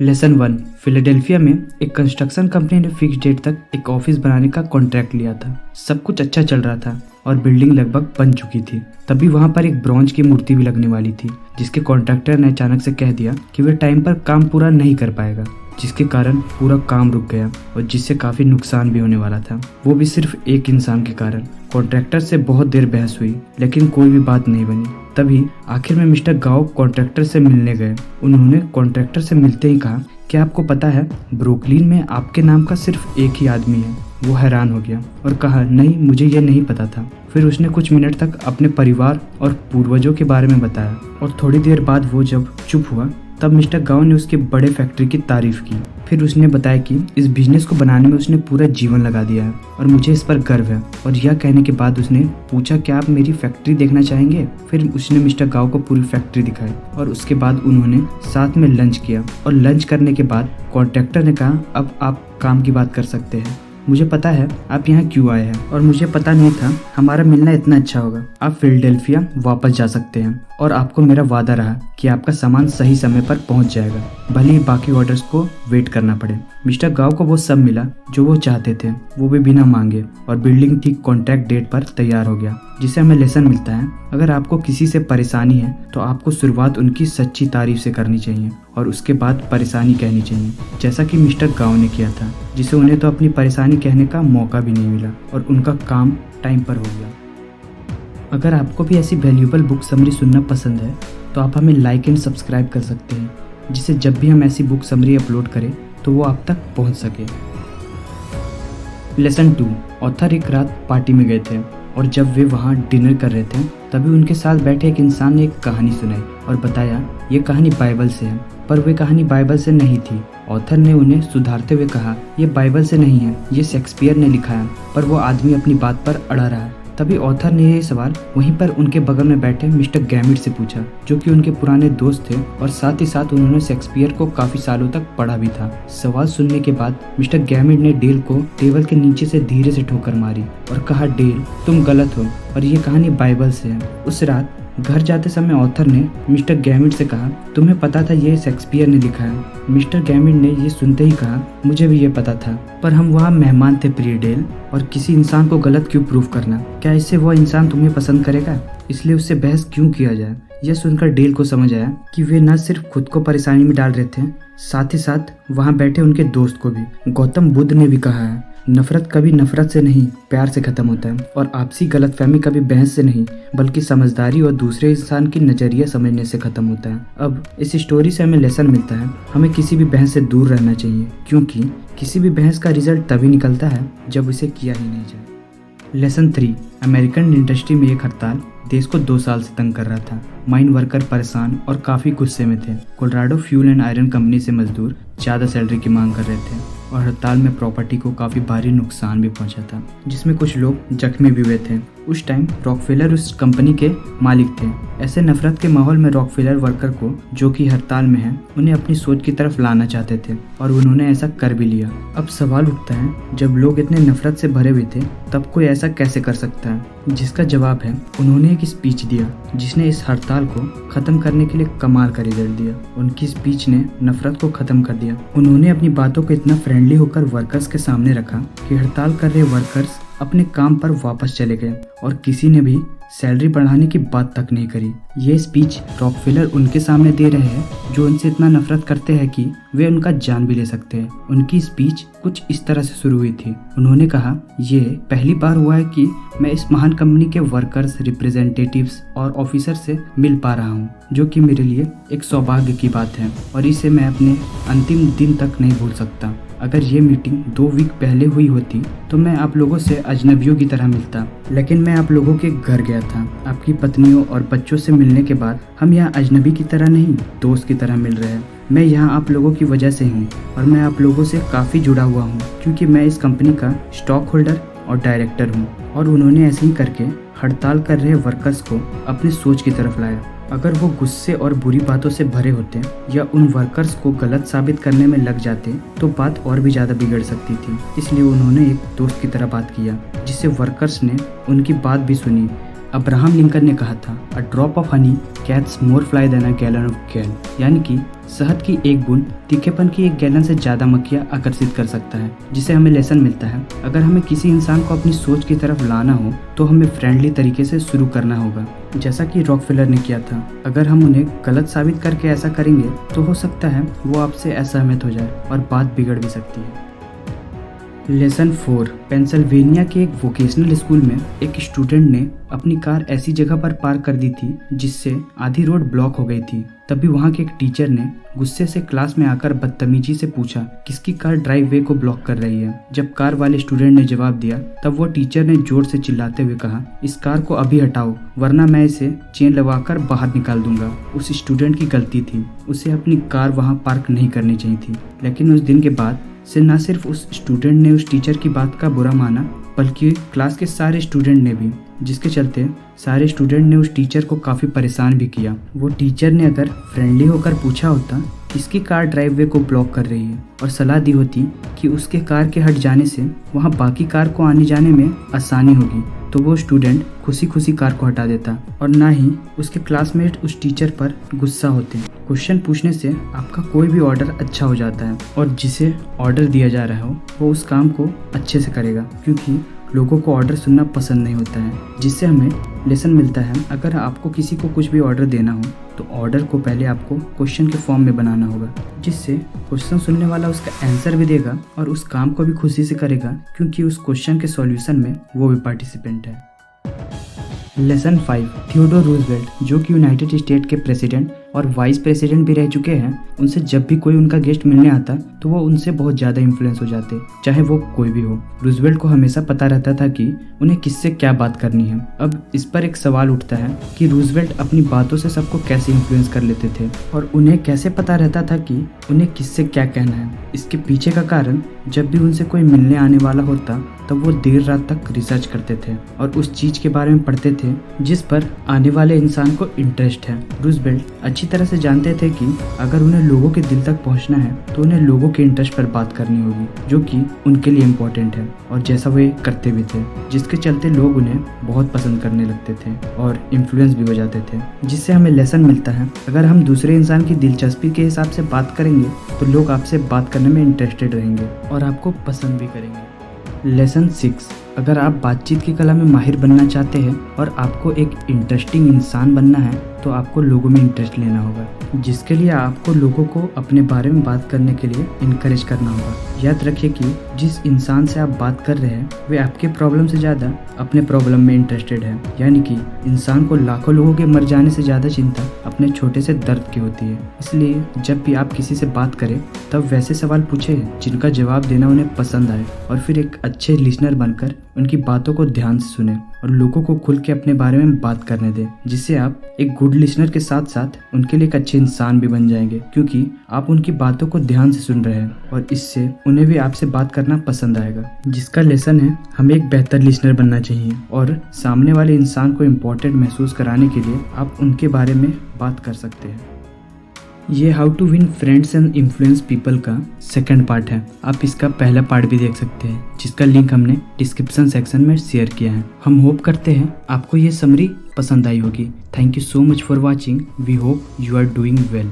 Lesson 1। Philadelphia में एक construction company ने फिक्स डेट तक एक ऑफिस बनाने का कॉन्ट्रैक्ट लिया था। सब कुछ अच्छा चल रहा था और बिल्डिंग लगभग बन चुकी थी। तभी वहां पर एक ब्रॉन्ज की मूर्ति भी लगने वाली थी, जिसके कॉन्ट्रैक्टर ने अचानक से कह दिया कि वह टाइम पर काम पूरा नहीं कर पाएगा, जिसके कारण पूरा काम रुक गया और जिससे काफी नुकसान भी होने वाला था, वो भी सिर्फ एक इंसान के कारण। कॉन्ट्रैक्टर से बहुत देर बहस हुई, लेकिन कोई भी बात नहीं बनी। तभी आखिर में मिस्टर गाओ कॉन्ट्रैक्टर से मिलने गए। उन्होंने कॉन्ट्रैक्टर से मिलते ही कहा कि आपको पता है, ब्रुकलिन में आपके नाम का सिर्फ एक ही आदमी है। वो हैरान हो गया और कहा, नहीं, मुझे ये नहीं पता था। फिर उसने कुछ मिनट तक अपने परिवार और पूर्वजों के बारे में बताया और थोड़ी देर बाद वो जब चुप हुआ तब मिस्टर गाओ ने उसके बड़े फैक्ट्री की तारीफ की। फिर उसने बताया कि इस बिजनेस को बनाने में उसने पूरा जीवन लगा दिया है और मुझे इस पर गर्व है। और यह कहने के बाद उसने पूछा, क्या आप मेरी फैक्ट्री देखना चाहेंगे? फिर उसने मिस्टर गाओ को पूरी फैक्ट्री दिखाई और उसके बाद उन्होंने साथ में लंच किया। और लंच करने के बाद कॉन्ट्रैक्टर ने कहा, अब आप काम की बात कर सकते हैं। मुझे पता है आप यहाँ क्यों आए हैं और मुझे पता नहीं था हमारा मिलना इतना अच्छा होगा। आप फिलाडेल्फिया वापस जा सकते हैं और आपको मेरा वादा रहा कि आपका सामान सही समय पर पहुंच जाएगा, भले ही बाकी ऑर्डर्स को वेट करना पड़े। मिस्टर गाओ को वो सब मिला जो वो चाहते थे, वो भी बिना मांगे, और बिल्डिंग ठीक कॉन्ट्रैक्ट डेट पर तैयार हो गया। जिससे हमें लेसन मिलता है, अगर आपको किसी से परेशानी है तो आपको शुरुआत उनकी सच्ची तारीफ से करनी चाहिए और उसके बाद परेशानी कहनी चाहिए, जैसा कि मिस्टर गाओ ने किया था, जिसे उन्हें तो अपनी परेशानी कहने का मौका भी नहीं मिला और उनका काम टाइम पर हो गया। अगर आपको भी ऐसी वैल्यूएबल बुक समरी सुनना पसंद है तो आप हमें लाइक एंड सब्सक्राइब कर सकते हैं, जिससे जब भी हम ऐसी बुक समरी अपलोड करें तो वो आप तक पहुंच सके। लेसन 2। ऑथर एक रात पार्टी में गए थे और जब वे वहां डिनर कर रहे थे तभी उनके साथ बैठे एक इंसान ने एक कहानी सुनाई और बताया, ये कहानी बाइबल से है। पर वे कहानी बाइबल से नहीं थी। ऑथर ने उन्हें सुधारते हुए कहा, ये बाइबल से नहीं है, ये शेक्सपियर ने लिखा है। पर वो आदमी अपनी बात पर अड़ा रहा है। तभी ऑथर ने ये सवाल वहीं पर उनके बगल में बैठे मिस्टर गैमिट से पूछा, जो कि उनके पुराने दोस्त थे और साथ ही साथ उन्होंने शेक्सपियर को काफी सालों तक पढ़ा भी था। सवाल सुनने के बाद मिस्टर गैमिट ने डेल को टेबल के नीचे से धीरे से ठोकर मारी और कहा, डेल, तुम गलत हो और ये कहानी बाइबल से है। उस रात घर जाते समय ऑथर ने मिस्टर गैमिट से कहा, तुम्हें पता था ये शेक्सपियर ने लिखा है? मिस्टर गैमिट ने ये सुनते ही कहा, मुझे भी ये पता था, पर हम वहाँ मेहमान थे प्रिय डेल, और किसी इंसान को गलत क्यों प्रूव करना? क्या इससे वह इंसान तुम्हें पसंद करेगा? इसलिए उससे बहस क्यों किया जाए? यह सुनकर डेल को समझ आया कि वे न सिर्फ खुद को परेशानी में डाल रहे थे, साथ ही साथ वहाँ बैठे उनके दोस्त को भी। गौतम बुद्ध ने भी कहा है, नफरत कभी नफरत से नहीं, प्यार से खत्म होता है, और आपसी गलतफहमी कभी बहस से नहीं, बल्कि समझदारी और दूसरे इंसान की नजरिया समझने से खत्म होता है। अब इस स्टोरी से हमें लेसन मिलता है, हमें किसी भी बहस से दूर रहना चाहिए, क्योंकि किसी भी बहस का रिजल्ट तभी निकलता है जब उसे किया ही नहीं जाए। लेसन 3। अमेरिकन इंडस्ट्री में एक हड़ताल देश को 2 साल से तंग कर रहा था। माइन वर्कर परेशान और काफी गुस्से में थे। Colorado fuel and iron company से मजदूर ज्यादा सैलरी की मांग कर रहे थे और हड़ताल में प्रॉपर्टी को काफी भारी नुकसान भी पहुंचा था, जिसमें कुछ लोग जख्मी भी हुए थे। उस टाइम रॉकफेलर उस कंपनी के मालिक थे। ऐसे नफरत के माहौल में रॉकफेलर वर्कर को, जो कि हड़ताल में है, उन्हें अपनी सोच की तरफ लाना चाहते थे और उन्होंने ऐसा कर भी लिया। अब सवाल उठता है, जब लोग इतने नफरत से भरे हुए थे तब कोई ऐसा कैसे कर सकता है? जिसका जवाब है, उन्होंने एक स्पीच दिया जिसने इस हड़ताल को खत्म करने के लिए कमाल का रिजल्ट दिया। उनकी स्पीच ने नफरत को खत्म कर दिया। उन्होंने अपनी बातों को इतना फ्रेंडली होकर वर्कर्स के सामने रखा कि हड़ताल कर रहे वर्कर्स अपने काम पर वापस चले गए और किसी ने भी सैलरी बढ़ाने की बात तक नहीं करी। ये स्पीच रॉकफेलर उनके सामने दे रहे हैं जो उनसे इतना नफरत करते हैं कि वे उनका जान भी ले सकते हैं। उनकी स्पीच कुछ इस तरह से शुरू हुई थी। उन्होंने कहा, ये पहली बार हुआ है कि मैं इस महान कंपनी के वर्कर्स, रिप्रेजेंटेटिव्स और ऑफिसर से मिल पा रहा हूँ, जो कि मेरे लिए एक सौभाग्य की बात है और इसे मैं अपने अंतिम दिन तक नहीं भूल सकता। अगर ये मीटिंग 2 वीक पहले हुई होती तो मैं आप लोगों से अजनबियों की तरह मिलता, लेकिन मैं आप लोगों के घर गया था। आपकी पत्नियों और बच्चों से मिलने के बाद हम यहाँ अजनबी की तरह नहीं, दोस्त की तरह मिल रहे हैं। मैं यहाँ आप लोगों की वजह से हूँ और मैं आप लोगों से काफ़ी जुड़ा हुआ हूँ, क्योंकि मैं इस कंपनी का स्टॉक होल्डर और डायरेक्टर हूँ। और उन्होंने ऐसे ही करके हड़ताल कर रहे वर्कर्स को अपनी सोच की तरफ लाया। अगर वो गुस्से और बुरी बातों से भरे होते या उन वर्कर्स को गलत साबित करने में लग जाते तो बात और भी ज़्यादा बिगड़ सकती थी। इसलिए उन्होंने एक दोस्त की तरह बात किया, जिससे वर्कर्स ने उनकी बात भी सुनी। अब्राहम लिंकन ने कहा था, a drop of honey catch more fly than a gallon of gall, यानी कि शहद की एक बूंद तीखेपन की एक गैलन से ज़्यादा मक्खियाँ आकर्षित कर सकता है, जिससे हमें लेसन मिलता है। अगर हमें किसी इंसान को अपनी सोच की तरफ लाना हो तो हमें फ्रेंडली तरीके से शुरू करना होगा, जैसा कि रॉकफेलर ने किया था। अगर हम उन्हें गलत साबित करके ऐसा करेंगे तो हो सकता है वो आपसे असहमत हो जाए और बात बिगड़ भी सकती है। लेसन 4। पेंसिल्वेनिया के एक वोकेशनल स्कूल में एक स्टूडेंट ने अपनी कार ऐसी जगह पर पार्क कर दी थी जिससे आधी रोड ब्लॉक हो गई थी। तभी वहाँ के एक टीचर ने गुस्से से क्लास में आकर बदतमीजी से पूछा किसकी कार ड्राइव वे को ब्लॉक कर रही है। जब कार वाले स्टूडेंट ने जवाब दिया तब वो टीचर ने जोर से चिल्लाते हुए कहा, इस कार को अभी हटाओ वरना मैं इसे चेन लगाकर बाहर निकाल दूंगा। उस स्टूडेंट की गलती थी, उसे अपनी कार वहाँ पार्क नहीं करनी चाहिए थी। लेकिन उस दिन के बाद से न सिर्फ उस स्टूडेंट ने उस टीचर की बात का बुरा माना बल्कि क्लास के सारे स्टूडेंट ने भी, जिसके चलते सारे स्टूडेंट ने उस टीचर को काफ़ी परेशान भी किया। वो टीचर ने अगर फ्रेंडली होकर पूछा होता किसकी कार ड्राइववे को ब्लॉक कर रही है और सलाह दी होती कि उसके कार के हट जाने से वहाँ बाकी कार को आने जाने में आसानी होगी, तो वो स्टूडेंट खुशी खुशी कार को हटा देता और ना ही उसके क्लासमेट उस टीचर पर गुस्सा होते। क्वेश्चन पूछने से आपका कोई भी ऑर्डर अच्छा हो जाता है और जिसे ऑर्डर दिया जा रहा हो वो उस काम को अच्छे से करेगा, क्योंकि लोगों को ऑर्डर सुनना पसंद नहीं होता है। जिससे हमें लेसन मिलता है, अगर आपको किसी को कुछ भी ऑर्डर देना हो तो ऑर्डर को पहले आपको क्वेश्चन के फॉर्म में बनाना होगा, जिससे क्वेश्चन सुनने वाला उसका आंसर भी देगा और उस काम को भी खुशी से करेगा, क्योंकि उस क्वेश्चन के सॉल्यूशन में वो भी पार्टिसिपेंट है। लेसन 5। थियोडोर रूजवेल्ट, जो कि यूनाइटेड स्टेट के प्रेसिडेंट और वाइस प्रेसिडेंट भी रह चुके हैं, उनसे जब भी कोई उनका गेस्ट मिलने आता तो वो उनसे बहुत ज़्यादा इन्फ्लुएंस हो जाते, चाहे वो कोई भी हो। रूजवेल्ट को हमेशा पता रहता था कि उन्हें किससे क्या बात करनी है। अब इस पर एक सवाल उठता है कि रूजवेल्ट अपनी बातों से सबको कैसे इन्फ्लुएंस कर लेते थे और उन्हें कैसे पता रहता था कि उन्हें किससे क्या कहना है। इसके पीछे का कारण, जब भी उनसे कोई मिलने आने वाला होता तब वो देर रात तक रिसर्च करते थे और उस चीज़ के बारे में पढ़ते थे जिस पर आने वाले इंसान को इंटरेस्ट है। रूजवेल्ट अच्छी तरह से जानते थे कि अगर उन्हें लोगों के दिल तक पहुंचना है तो उन्हें लोगों के इंटरेस्ट पर बात करनी होगी, जो कि उनके लिए इम्पोर्टेंट है, और जैसा वे करते भी थे, जिसके चलते लोग उन्हें बहुत पसंद करने लगते थे और इन्फ्लुएंस भी हो जाते थे। जिससे हमें लेसन मिलता है, अगर हम दूसरे इंसान की दिलचस्पी के हिसाब से बात करेंगे तो लोग आपसे बात करने में इंटरेस्टेड रहेंगे और आपको पसंद भी करेंगे। लेसन 6। अगर आप बातचीत की कला में माहिर बनना चाहते हैं और आपको एक इंटरेस्टिंग इंसान बनना है तो आपको लोगों में इंटरेस्ट लेना होगा, जिसके लिए आपको लोगों को अपने बारे में बात करने के लिए इनकरेज करना होगा। याद रखिए कि जिस इंसान से आप बात कर रहे हैं वे आपके प्रॉब्लम से ज़्यादा अपने प्रॉब्लम में इंटरेस्टेड है। यानी कि इंसान को लाखों लोगों के मर जाने से ज़्यादा चिंता अपने छोटे से दर्द की होती है। इसलिए जब भी आप किसी से बात करें तब वैसे सवाल पूछे जिनका जवाब देना उन्हें पसंद आए, और फिर एक अच्छे लिसनर बनकर उनकी बातों को ध्यान से सुने और लोगों को खुल के अपने बारे में बात करने दें, जिससे आप एक गुड लिसनर के साथ साथ उनके लिए एक अच्छे इंसान भी बन जाएंगे, क्योंकि आप उनकी बातों को ध्यान से सुन रहे हैं और इससे उन्हें भी आपसे बात करना पसंद आएगा। जिसका लेसन है, हमें एक बेहतर लिसनर बनना चाहिए और सामने वाले इंसान को इम्पोर्टेंट महसूस कराने के लिए आप उनके बारे में बात कर सकते हैं। ये how to win friends and influence people का सेकंड पार्ट है। आप इसका पहला पार्ट भी देख सकते हैं, जिसका लिंक हमने डिस्क्रिप्शन सेक्शन में शेयर किया है। हम होप करते हैं आपको ये समरी पसंद आई होगी। Thank you so much for watching. We hope you are doing well.